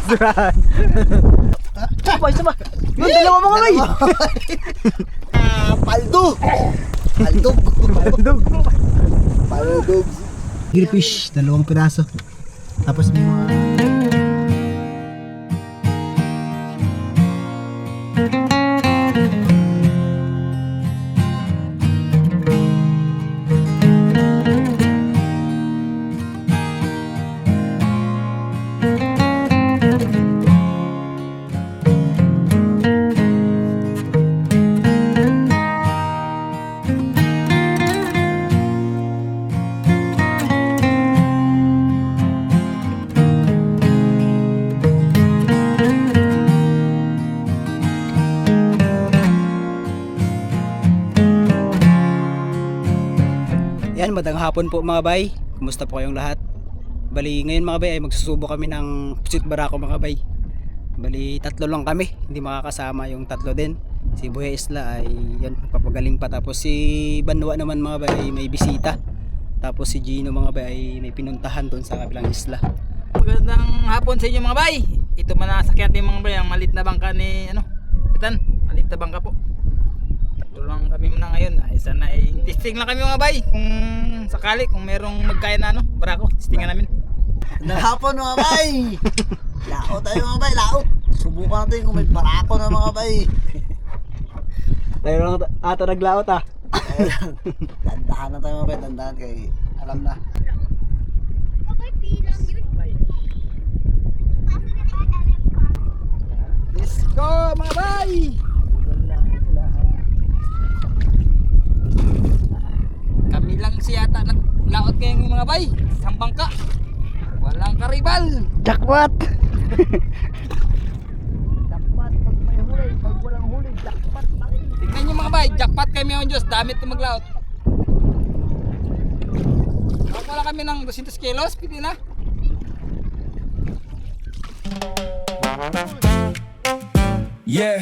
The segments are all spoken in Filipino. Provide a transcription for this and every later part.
basurahan. Isa ba? Yung dalawa mga bay. Paldo. Paldog. Paldog. Grillfish, 2 piraso. Tapos may mga Yan, magandang hapon po mga bay. Kumusta po kayong lahat? Bali, ngayon mga bay ay magsusubo kami ng pusit barako mga bay. Bali, 3 lang kami. Hindi makakasama yung 3 din. Si Buhay Isla ay yan, papagaling pa. Tapos si Banwa naman mga bay ay may bisita. Tapos si Gino mga bay ay may pinuntahan doon sa kabilang isla. Magandang hapon sa inyo mga bay. Ito man nasakyan natin mga bay, ang malit na bangka ni Kapitan. Malit na bangka po. Tatlo lang kami muna ngayon. Isa na testing lang kami mga bay. Kung sakali, kung merong magkaya na barako, testingan namin. Nahapon mga bay. Laot tayo mga bay, laot. Subukan natin kung may barako na mga bay. Tayo lang ata naglaot ah. Dandahan na tayo mga bay, dandahan kay alam na. Let's go mga bay! Kami lang siyata naglaot kayong mga bay. Isang bangka. Walang karibal. Jackpot! Jackpot pag may huli, pag walang huli, jackpot pa rin. Tignan nyo mga bay, jackpot kami ang Diyos. Damit na maglaot. Wala kami ng 200 kilos, pwede na. Yeah,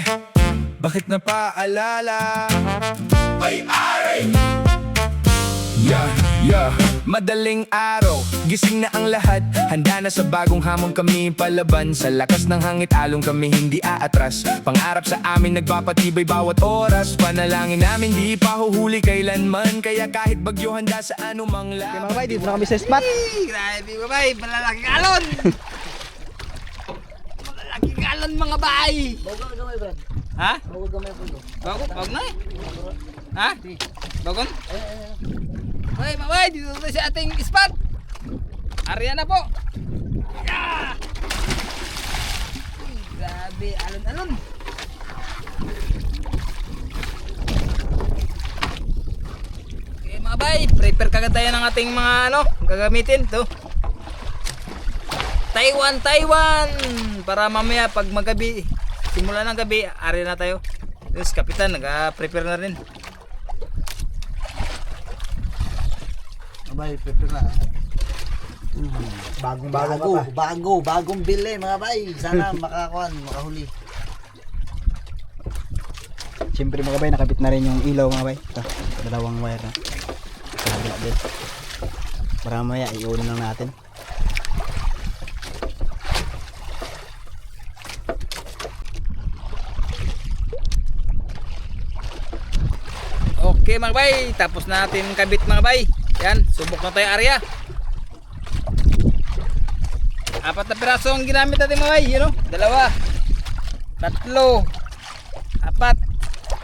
bakit napaalala? May-ari! Yeah, madaling araw, gising na ang lahat. Handa na sa bagong hamon kami palaban. Sa lakas ng hangit along kami hindi aatras. Pangarap sa amin nagpapatibay bawat oras. Panalangin namin di pa huhuli kailanman. Kaya kahit bagyo handa sa anumang Okay laban. mga bay, dito na kami sa spot. Grabe mga bay, malalaking alon. Malalaking alon mga bay. Bago gamay Brad. Ha? Bago gamay po ito. Bago na eh. Ha? Bagon? Ay, mamay, dito tayo sa ating spot. Area na po. Yeah! Uy, grabe, alon-alon. Okay, mga bay, prepare kagad tayo ng ating mga gagamitin to. Taiwan. Para mamaya pag magabi, simula ng gabi, area na tayo. Tapos kapitan, nag-prepare na rin. Abay, prepare na. Bagong bili mga bay. Sana makahuli. Siyempre mga bay, nakabit na rin yung ilaw mga bay. Ito, 2 wire na. Sa kabila din. Para mamaya, iunin lang natin. Okay mga bay, tapos natin kabit mga bay. Yan, subok na tayo area. 4 na piraso ang ginamit natin mga bay, 2, 3, 4.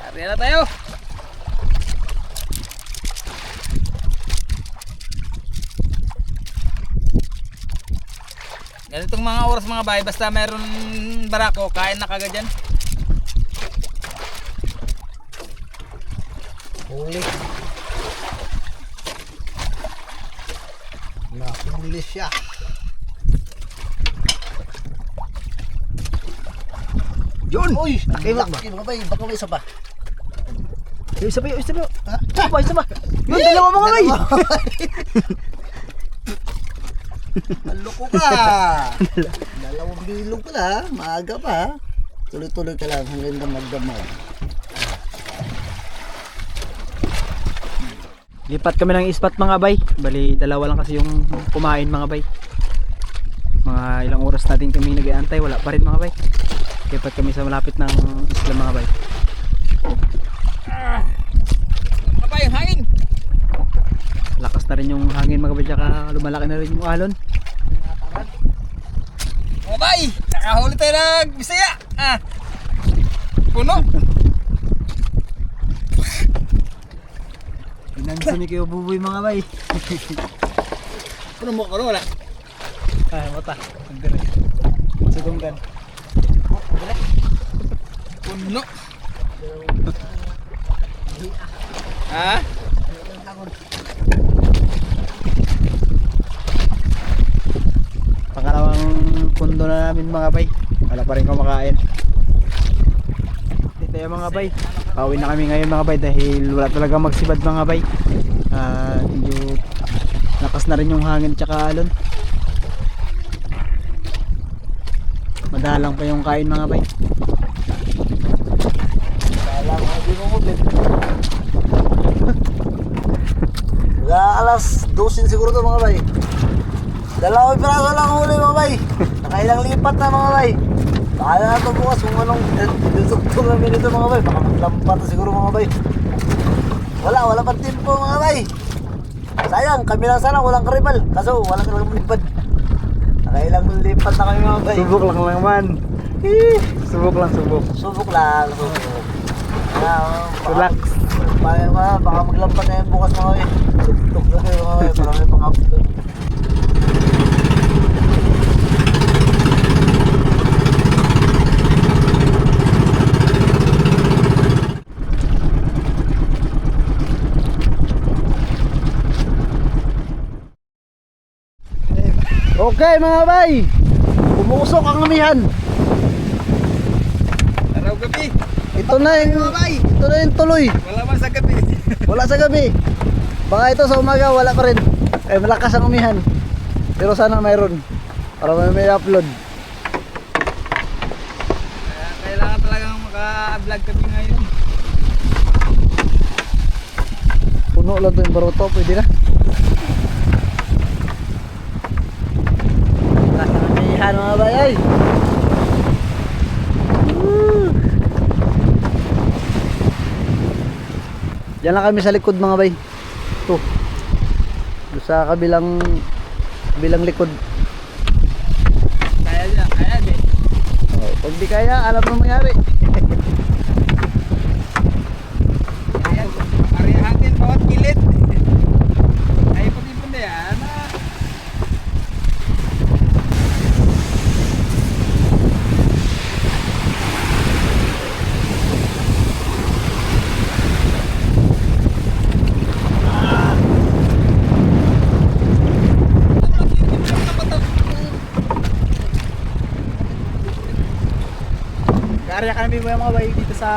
Area na tayo. Ganitong mga oras mga bay, basta meron barako, kain na kagad yan. Huli. Nahuli siya. Yun! Uy! Okay, Mac ba? Laki mga bay. Baka may isa pa. Isa pa. Ha? Isa pa. Yun, 2 mga bay! Maloko ka! 2 bilog pala. Maaga pa. Tuloy-tuloy ka lang hanggang na magdamag. Lipat kami ng spot mga bay. Bali, 2 lang kasi yung kumain mga bay. Mga ilang oras natin kami nag-aantay, wala pa rin mga bay. Lipat kami sa malapit ng isla mga bay. Mga bay, ang hangin. Lakas na rin yung hangin mga bay, tsaka lumalaki na rin yung alon. Mga bay, nakahuli tayo ng Bisaya. Puno. Pinansa ni Kuya Buboy mga bay. Puno mo, wala. Mata. Sugunggan. Puno. Pangalawang pundo na namin mga bay. Wala pa rin kumakain. Dito yung mga bay. Pauwi na kami ngayon mga bay dahil wala talaga magsibad mga bay. Medyo lakas na rin yung hangin tsaka alon. Madalang pa yung kain mga bay. Kala ko hindi mo mubit. Alas 12 siguro to mga bay. Dalawang piraso lang huli mga bay. Nakailang lipat na mga bay. Kaya na ito bukas kung anong dutugtong namin ito mga bay. Baka maglampat na siguro mga bay. Wala pang tempo mga bay. Sayang, kami lang sana walang karibal. Kaso walang talagang lipad. Nakailang lipat na kami mga bay. Subok lang naman. Subok lang. Subok lang. Relax. Baka maglampat na yan bukas mga bay. Tugtog lang yung mga bay. Parang may pang-upload. Okay mga bay. Umusok ang amihan. Araw gabi. Ito na yung tuloy. Wala man sa gabi. Wala sa gabi. Baka ito sa umaga wala pa rin. Malakas ang umihan. Pero sana mayroon. Para may upload. Kaya kailangan talagang maka-vlog kami ngayon. Puno lang to yung baruto. Pwede na. Malakas ang umihan mga bayay. Diyan lang kami sa likod mga bay. Ito. Doon sa kabilang likod. Kaya din. Oh, pag di kaya, alam mo mangyari. Ayan, arihatin bawat kilit. Ay, pag-ipon na yan. Karya ka namin mga bay dito sa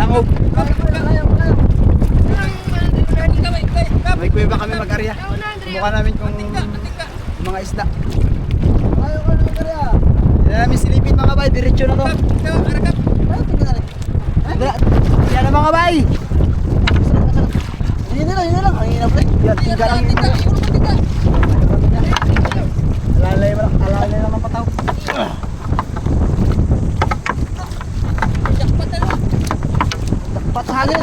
Langog. May kuweba kami mag-arya. Subukan namin kung mga isda. Ayaw ka naman karya. Hindi na namin silipin mga bay, diretsyo na to. Yan na mga bay. Hindi na lang. Ang hinap rin. Yan, tingga lang yun. Alalay lang ang pataw. Patahangin.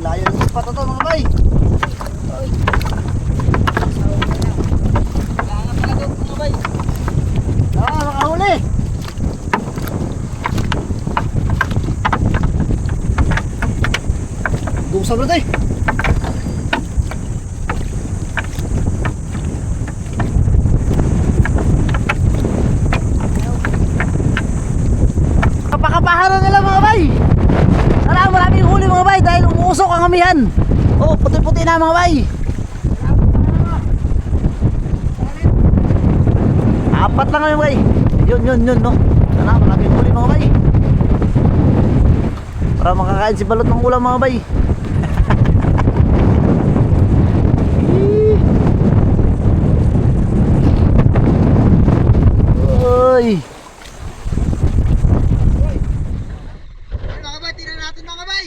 Layo yung spot ito mga bay. Makahuli. Dusa bro tayo. Kapakapahan nila mga bay. Sana maraming huli mga bay dahil umuusok ang amihan. Oh, puti-puti na mga bay. Apat lang ngayon bay. Yun no. Sana maraming huli mga bay. Para makakain si balot ng ulam mga bay. Uy. Mga bay, tingnan natin mga bay.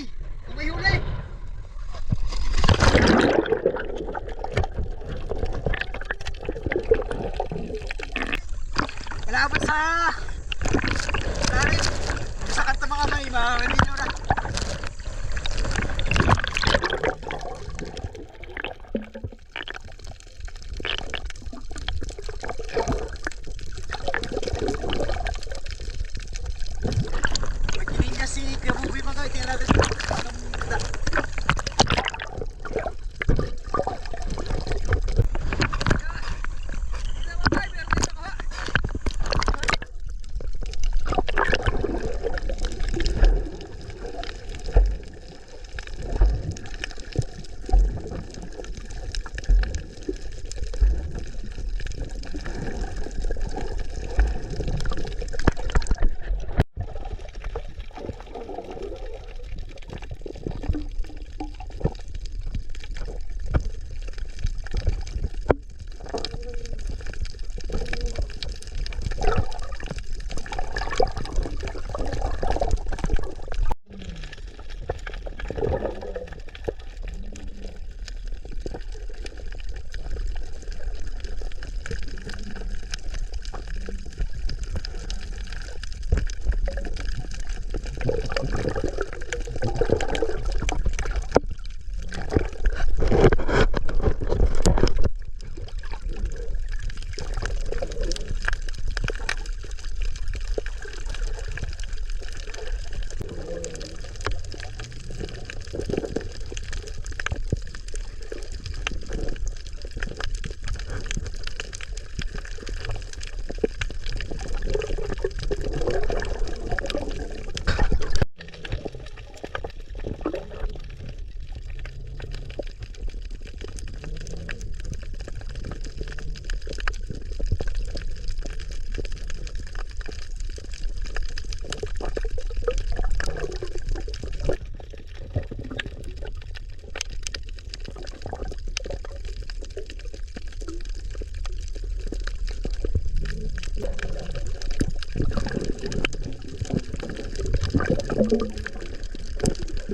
Isa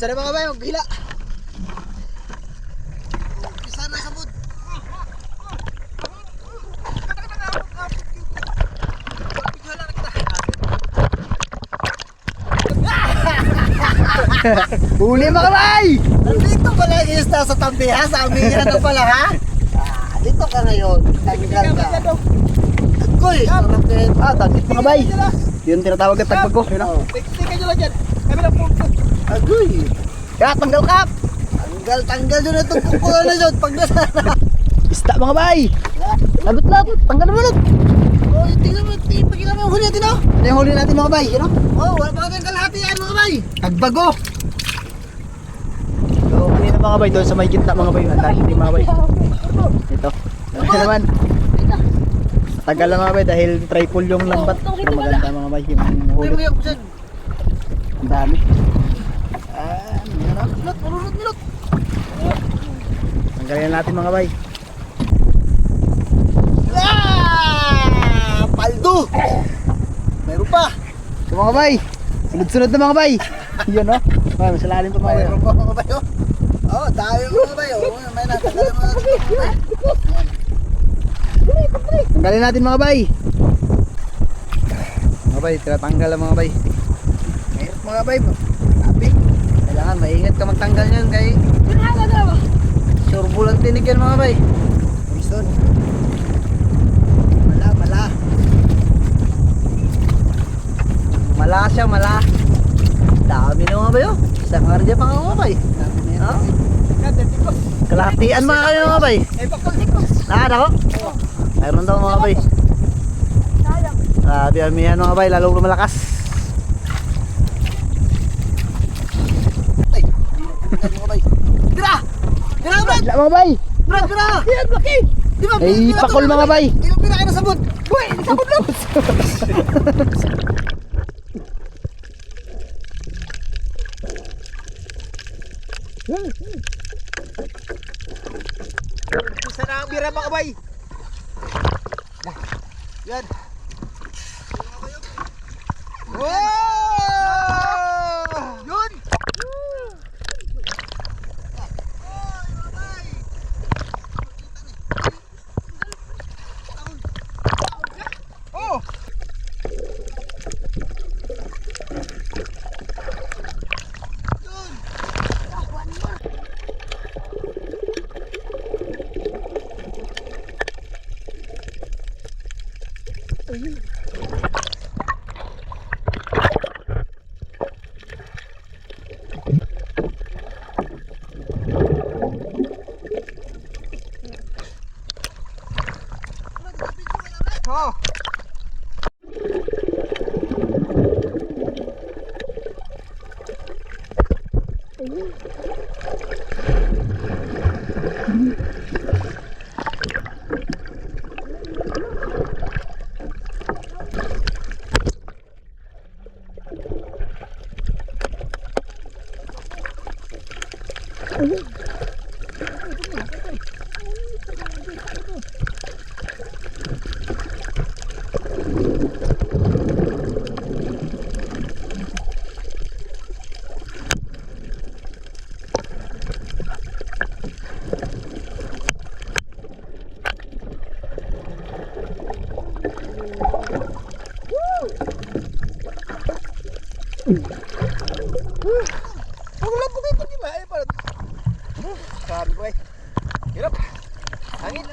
na mga bay, maghila. Isa na sabot. Huli mga bay! Nandito pala yung isda sa tabi ha, sa aming ano pala ha. Dito ka ngayon, tanggal ka. Agoy, sarap eh. Tagit mga bay. Yun tinatawag na tagbag ko. Yun o. Tika nyo lang dyan. Kami lang po. Agoy. Kaya tanggal kap! Tanggal doon na itong kukulan na dyan. Pag nasa na. Isda mga bay! Labot-labot! Tanggal na balot! Oh, tingnan mo, tingnan mo yung huli natin oh. Ano yung huli natin mga bay? Yun o. Oh, wala pa kang kalahati yan mga bay. Tagbago! So, kanina mga bay, doon sa may gitna mga bay. Ang dahil hindi mga bay. Ito. Ano naman? Tagal lang mga bay dahil triple yung lambat. Pero maganda mga bay yung Uy, hulot. mga kusan. Ang dami. Milot. Tanggalin natin mga bay. Paldo. Meron pa. So mga bay, sunod-sunod na mga bay. Yun o. Ay, masalalim pa mga bay. Meron pa mga bay oh. Oh, dami mga bay oh. May natanggal mga bay. Tanggalin natin mga bay. Mga bay, tinatanggal ang mga bay. Mahirap mga bay. Sabi, kailangan maingat ka magtanggal yan kay turbulent tinig yan mga bay. Horizon. Mala. Mala siya, mala. Dami na mga bay oh. Isang arja pa nga mga bay. Dami na yan. Kalahatian mga kayo mga bay. Nakada ko? Mayroon daw mga bay. Grabe amihan mga bay, lalong lumalakas. Ay, mga bay. Tira! Tira, Brad! Wala mga bay. Brad, tira! Yan, laki! Di ba? Ay, pakol mga bay. Di ba pinakain na sabon? Uy, sabon lang! Isa na ang bira mga bay. Yan. Wow! Yun! Oh! Oh! Wala po kayo pag-iba. Ay, parang... Sabi ko eh. Hirap. Hangin.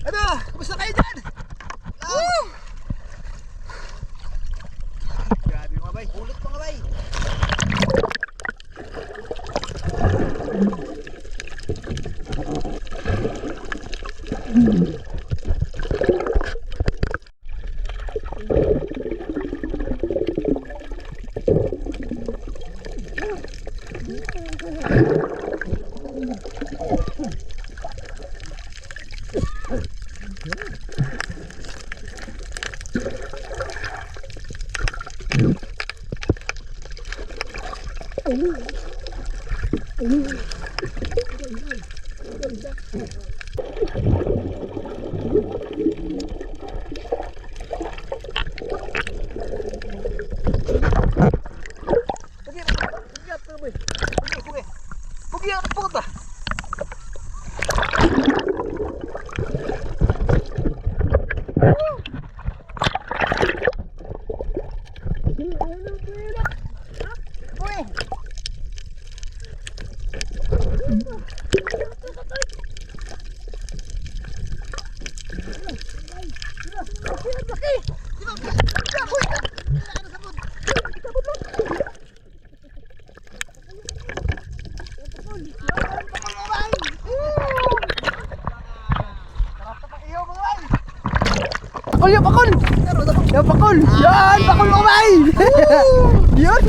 Ano? Kumusta kayo dyan? Woo! Grabe mga bay. Ulit mga bay. Pakol yung pakol! Yung pakol! Yan! Pakol mga bay! Yun!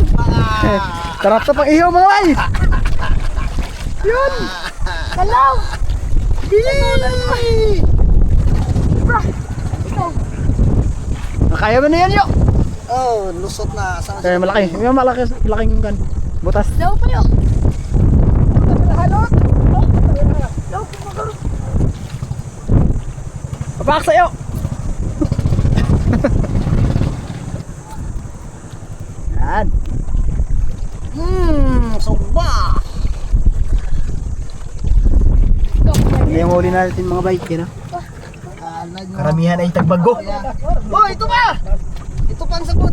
Sarap na pang ihaw mga bay! Yun! Kalaw! Kaya mo na yan yun! Oh, lusot na. Saan Kaya malaki. Yung malaking kan. Butas. Daw pa yun. Papak sa'yo! Yan! Sumba! Hindi yung huli natin mga bike. Yan, karamihan ay tagbago. Oh, ito pa! Ito pa ang sagot.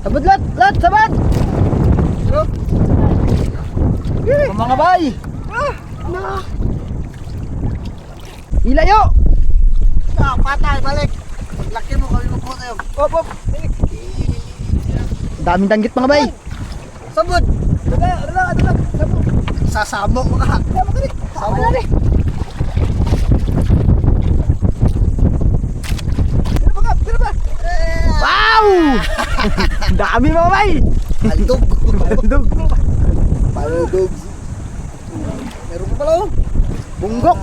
Sabad lat! Lat! Sabad! Mga bay! Ilayo! Patay, balik. Laki mo kami mo tayo. Op! Op! Daming tanggit mga bay! Sabod! Sabod! Sasamo mo ka. Sabod! Wow! Dami mga bay! Aldog! Bandog! Aldog! Meron pa pala oh. Bunggok!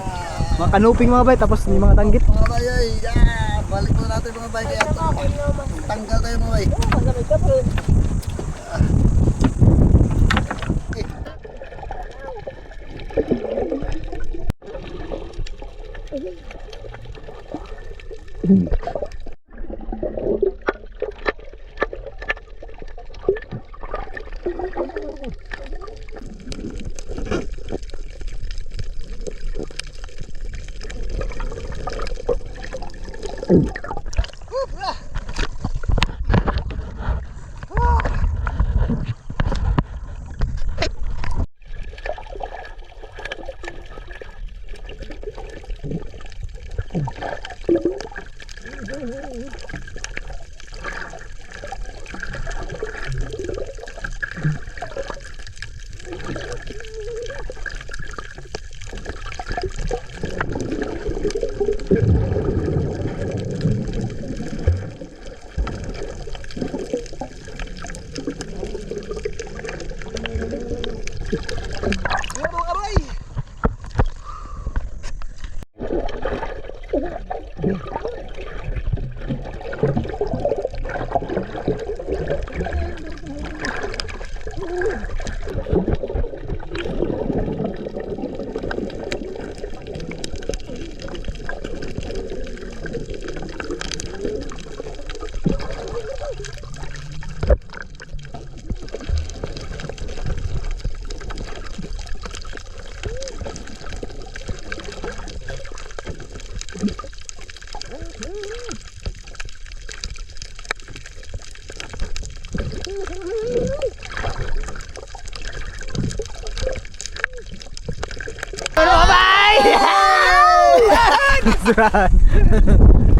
Mga kanuping mga bay, tapos may mga tanggit. Mga bayay, balik mo natin mga bay. Kaya tanggal tayo mga bay.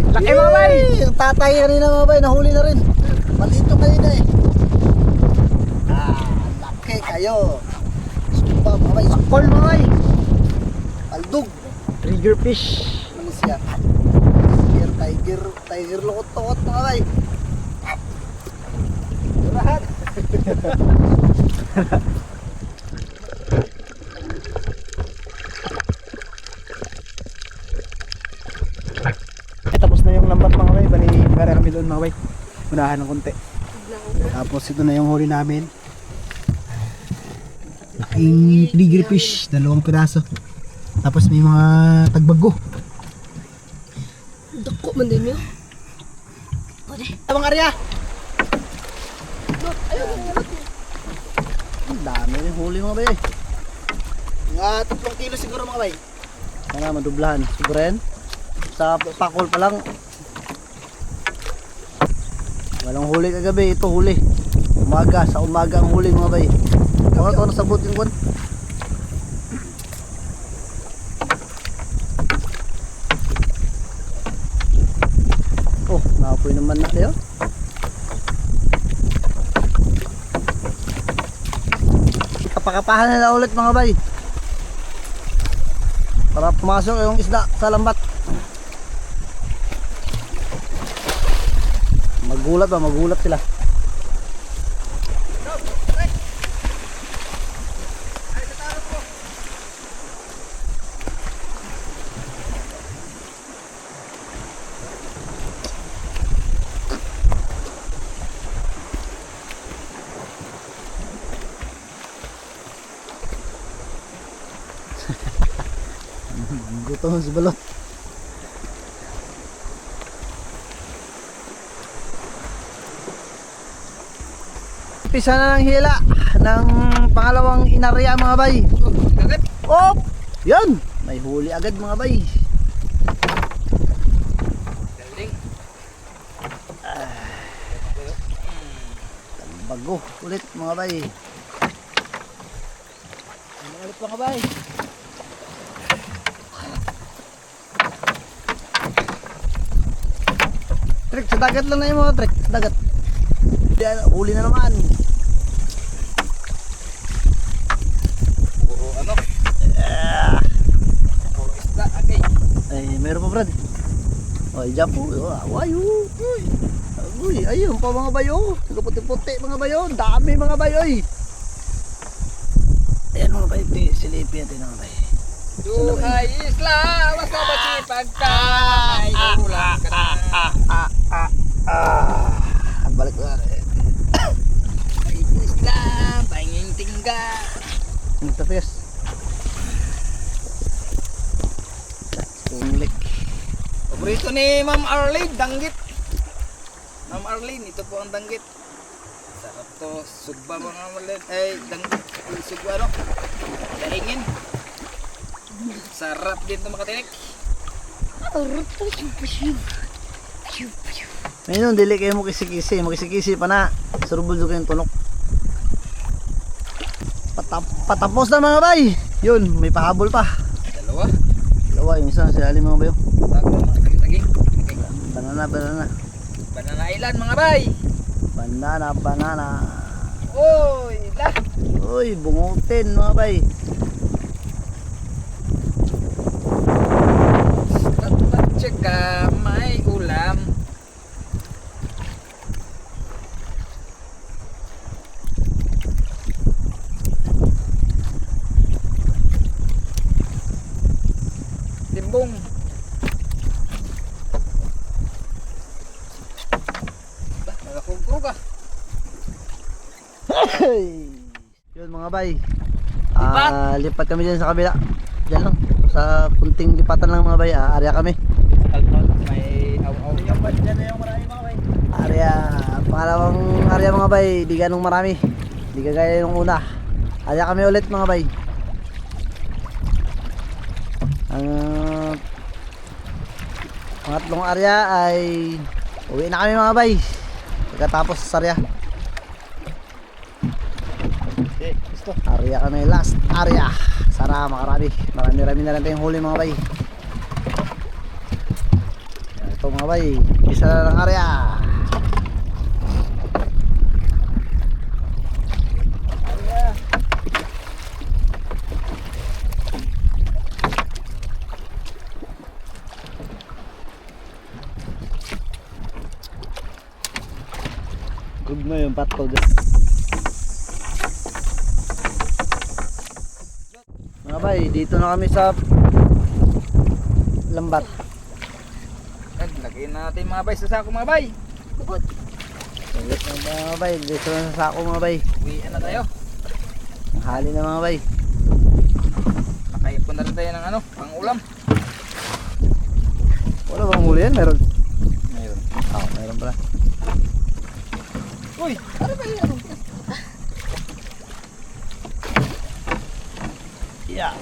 Laki mga bay! Yung tatay kanina mga bay, nahuli na rin. Maliit yung kanina eh. Laki kayo. Sumpa mga bay. Pakol mga bay! Aldog. Trigger fish. Ano siya? Tiger lukot-tukot mga bay. Lahat. Tapos na yung lambat mga bay, bali magana kami doon mga bay. Unahan ng konti. Tapos ito na yung huli namin. Laking triggerfish, 2 piraso. Tapos may mga tagbago. Dako man din yun. Abang Arya! Ang dami rin huli mga bay. Mga 3 kilo siguro mga bay. Mga madublahan. Siguro yan. Sa pakol pa lang. Walang huli kagabi. Ito huli. Umaga. Sa umaga ang huli mga bay. Kaya ito nasabot yung kwan. Oh, nakapoy naman na tayo. Kapakapahan na ulit mga bay. Para pumasok yung isda sa lambat. Magulat sila. Gutom si balot. Pisa na ng hila ng pangalawang inarya mga bay. Agad. Oh! Yan! May huli agad mga bay. Galing. Bago ulit mga bay. Ulit mga bay. Trek, sa dagat lang na yung mga trek. Sa dagat. Yan, huli na naman. Puro ano? Puro isda. Okay. Ay, meron pa Brad. Oy, dyan po. Awayo. Uy, ayun pa mga bayo. Puti-puti mga bayo. Dami mga bayo. Ayan mga bayo. Silipin natin mga bayo. Duhay isla, wasa ba si pagkay? Ulam ka na. Balik ko na. Ay isla, panging tingga. Ito pes. Punglik. Paborito ni Ma'am Arlene, danggit. Ma'am Arlene, ito po ang danggit. Sarap to, sugba mga malit. Ay, danggit, sugba no? Daingin. Sarap din ito makatinik. Ngayon, dili kayo mo kisi-kisi. Makisi-kisi pa na. Surubol doon kayong tunok. Patapos na mga bay. Yun, may pahabol pa. Dalawa. Dalawa, yung isa sa ilalim mga bayo. Bago mga taging-taging. Banana. Banana Island mga bay. Banana. Oy, lah. Uy, bungutin mga bay. At tsaka may ulam. Timbong. Bah, nagakugkrug ah. Yun mga bay. Lipat. Lipat kami dyan sa kabila. Diyan lang. Sa kunting lipatan lang mga bay. Area kami. May aw-aw. Diyan na yung marami mga bay. Area. Pangalawang area mga bay. Di ganong marami. Di kagaya yung una. Area kami ulit mga bay. Ang pangatlong area ay uwi na kami mga bay. Pagkatapos sa area. Area kami, last area. Sana makarami. Marami-rami na lang tayong huli mga bay. Ito mga bay, isa na lang area. Good mo yung patol dyan. Mga bay, dito na kami sa lambat. Lagyan natin mga bay sa sako mga bay. Sagot na ba mga bay? Dito na sa sako mga bay. Uwian na tayo. Ang hali na mga bay. Nakaipon na rin tayo ng ano, pang ulam. Wala bang huli yan? Meron. Mayroon. Meron pala. Uy, ano ba yan? Yeah.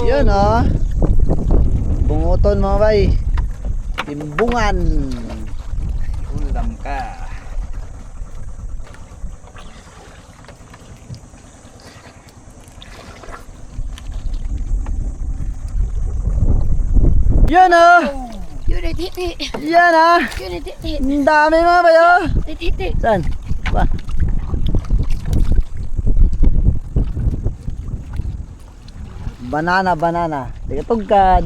Yun oh. Bunguton mga bay. Timbungan. Ulam ka. Yun oh. Yun ay titi. Yan ah. Yun ay titi. Ang dami mga bay oh. Ay titi. Saan? Ba? Banana. Tiga tugkad.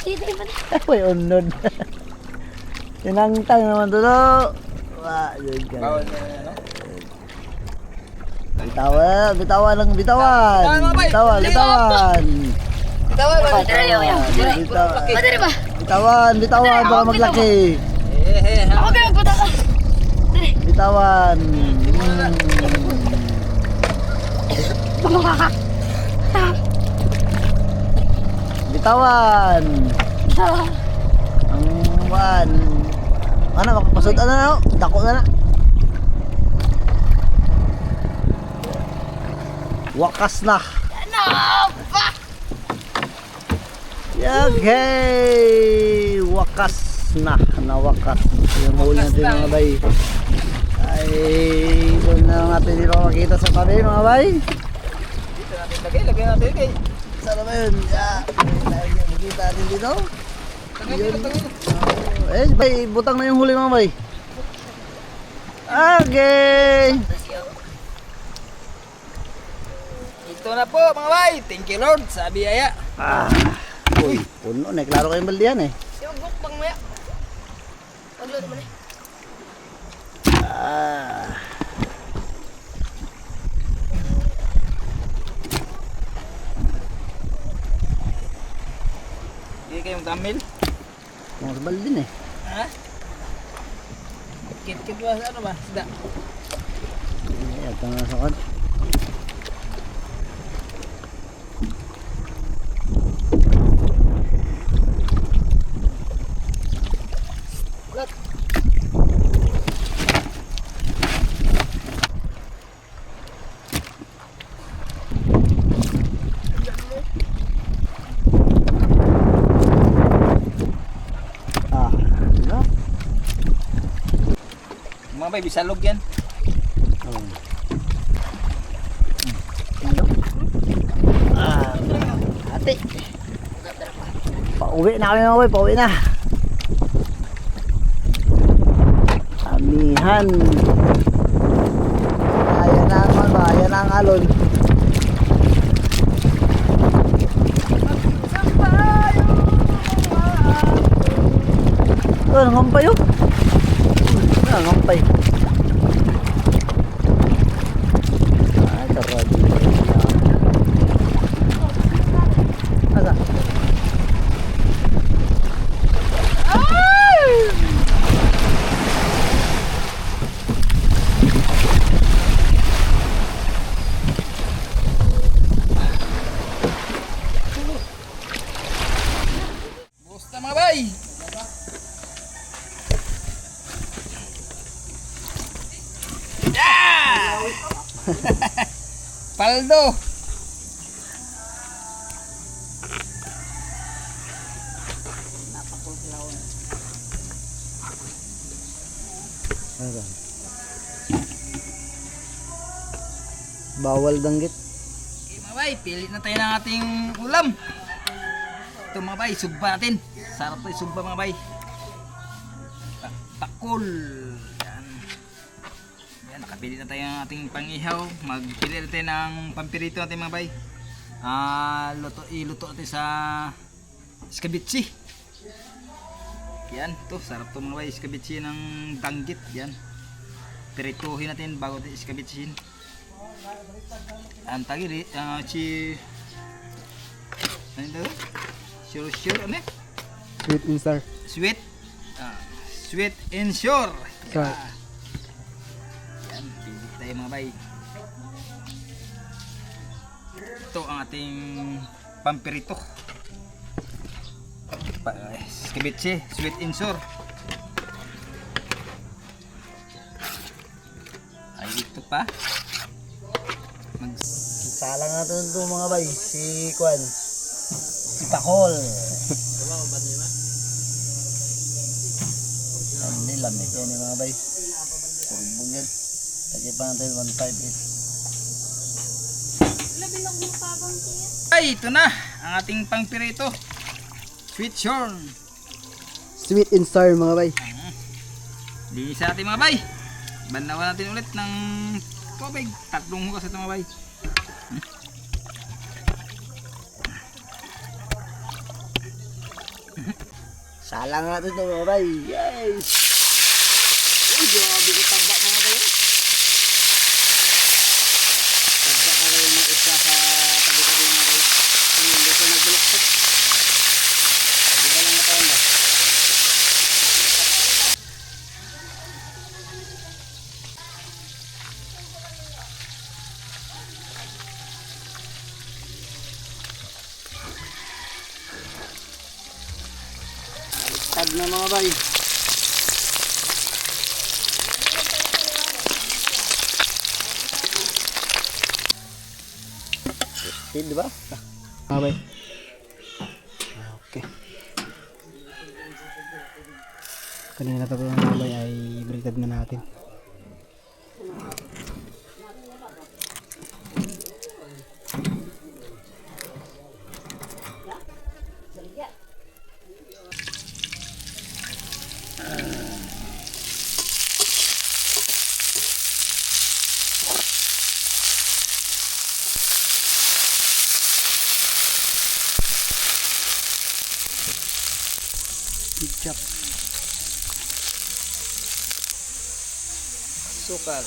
Titi man. Uy, unod. Sinangtang naman tulo. Wah, yun ka. Bawal na ano? Bitawan. Bitawan, mga bay. Bitawan. Tawa ba? Madali ba? Bitawan, baka maglaki. Ako ba magpunta ka? Bitawan. Bumukaka. Bitawan. Ang buwan. Ano, makapasod na. Dako na na. Wakas na. Ano ba? Yagay! Wakas na. Nawakas. Yung huli natin mga bay. Ay, doon na natin dito makikita sa tabi mga bay. Dito natin lagay natin kay. Saan na ba yun? Makikita natin dito. Yun. Eh, bay, butang na yung huli mga bay. Okay! Ito na po mga bay. Thank you Lord sa biyaya. Uy, puno na. Klaro kayong baldihan eh. Yung bukbang mo ya. Pagluto mo na. Hindi kayong tamil. Mga sa baldin eh. Ha? Kit-kit ba sa ano ba? Sida. Ayan, ito na sa kod. Ano? Mga bay, bisalog yan. Oh. Ate. Pauwi na kami mga boy, pauwi na. Amihan. Ayan na ang ba, ayan na ang alon. Oh, nangampay oh. Nangampay. Ah, taradi. Asa? Basta mga bay. Yeah! Paldo. Bawal danggit. Okay mga bay, pili na tayo ng ating ulam. Ito mga bay, sugba natin. Sarap tayo sugba mga bay. Takol. Yan. Yan, nakapili na tayo ng ating pangihaw. Magpili na tayo ng pampirito natin mga bay. Iluto natin sa escabitsi. Yan, to sarap to mga bay, escabitsi ng danggit. Yan. pirituhin natin bago natin iskabitsin. Ang tagi ano ito? Sure, ano eh? Sweet and sour. Sweet. Sweet and sure. Sour. Yan, pili tayo mga bay. Ito ang ating pampirito. Skibitsi, sweet and sour. Ay, ito pa. Salang natin ito mga bay. Si Kwan. Si Pakol. Yan nila. Yan yung mga bay. Turbong yan. Lagyan pa natin 158. Ay, ito na ang ating pangpirito. Sweet corn. Sweet and sour mga bay. Linis natin mga bay. Bandawan natin ulit ng tubig. 3 hugas ito mga bay. Salang natin ito mga bay. Yay! Uy, grabe ko tabak mga bay. Tabak ka rin ng isa sa tabi-tabi mga bay. Hindi siya nagbulaktot. Hindi ba lang nakaon ba? Tag na mga bay. Di ba? Mga bay. Okay. Kanina tapos mga bay ay baliktad na natin. Ketchup. Sukal.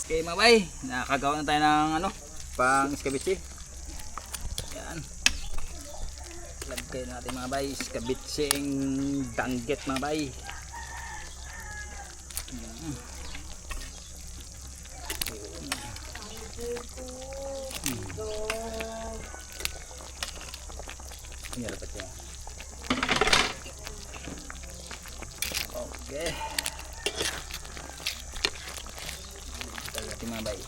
Okay mga bay, nakagawa na tayo ng ano, pang iskabitsi. Yan. Lagay natin mga bay, iskabitsing danggit mga bay. Ini dapat ya. Oke. Kita lihat mga bay.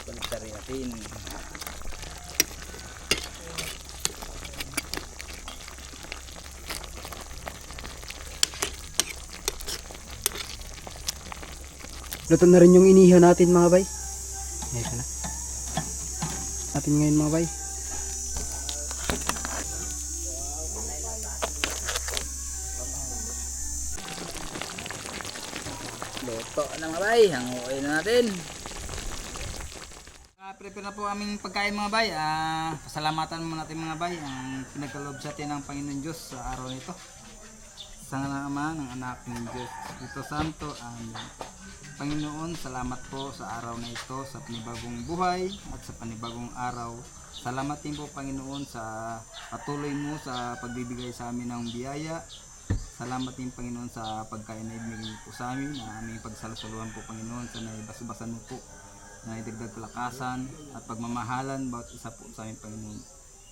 Balik natin. Luto na rin yung inihaw natin mga bay. Ito na. Natin ngayon mga bay. Luto na mga bay, hanguin na natin. Prepare na po aming pagkain mga bay. Pasalamatan mo natin mga bay ang pinagkaloob sa atin ng Panginoon Diyos sa araw nito. Sa ngalan ng Ama, ng Anak, ng Diyos, Espiritu Santo. Panginoon, salamat po sa araw na ito, sa panibagong buhay at sa panibagong araw. Salamat din po Panginoon sa patuloy mo sa pagbibigay sa amin ng biyaya. Salamat din Panginoon sa pagkain na ibigay po sa amin, na aming pagsalusaluhan po Panginoon, sa naibasbasan mo po, na idagdag kalakasan at pagmamahalan bawat isa po sa amin Panginoon.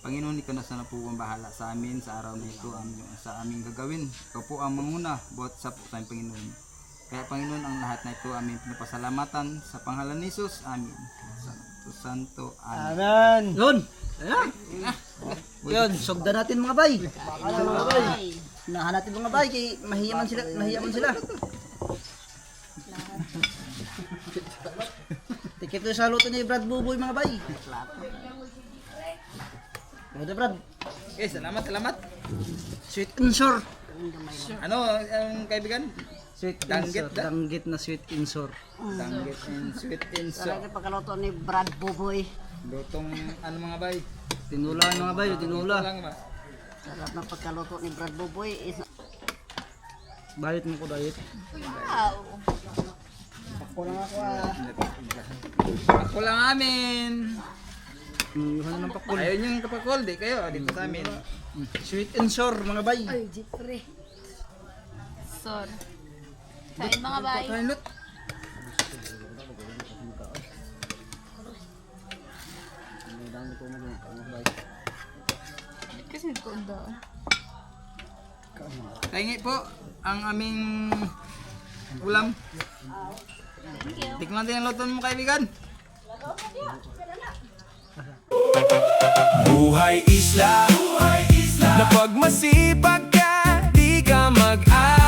Panginoon, ikaw na sana po ang bahala sa amin sa araw na ito, sa aming gagawin. Ikaw po ang manguna bawat isa po sa amin Panginoon. Kaya Panginoon, ang lahat na ito aming pinapasalamatan sa pangalan ni Jesus. Amin. Santo. Amen. Amen. Yun. Yun, sugda natin mga bay. Mga bay. Nahan natin mga bay, kay mahiyaman sila. Tikip to sa luto ni Brad Buboy mga bay. Ito Brad. Okay, salamat. Sweet and sour. Ano, ang kaibigan? Sweet Danggit da? Danggit na sweet and sour. Danggit and sweet and so. Talaga pagkaluto ni Brad Buboy. Lutong ano mga bay? Tinula mga bay, tinula. Lang ba? Sarap ng pagkaluto ni Brad Buboy. Bayit mo ko dayit. Wow. Ako lang ako ah. Ako lang amin. Ano ng pakul. Ayaw nyo yung kapakol, di kayo. Dito sa amin. Sweet and sour mga bay. Ay, jipre. Sor. Kain mga bay. Kain lut. Kasi ko daw. Kaingi po ang aming ulam. Thank you. Tikman natin ang luto mo kaibigan. Buhay isla, na pag masipag ka, di ka mag-alala.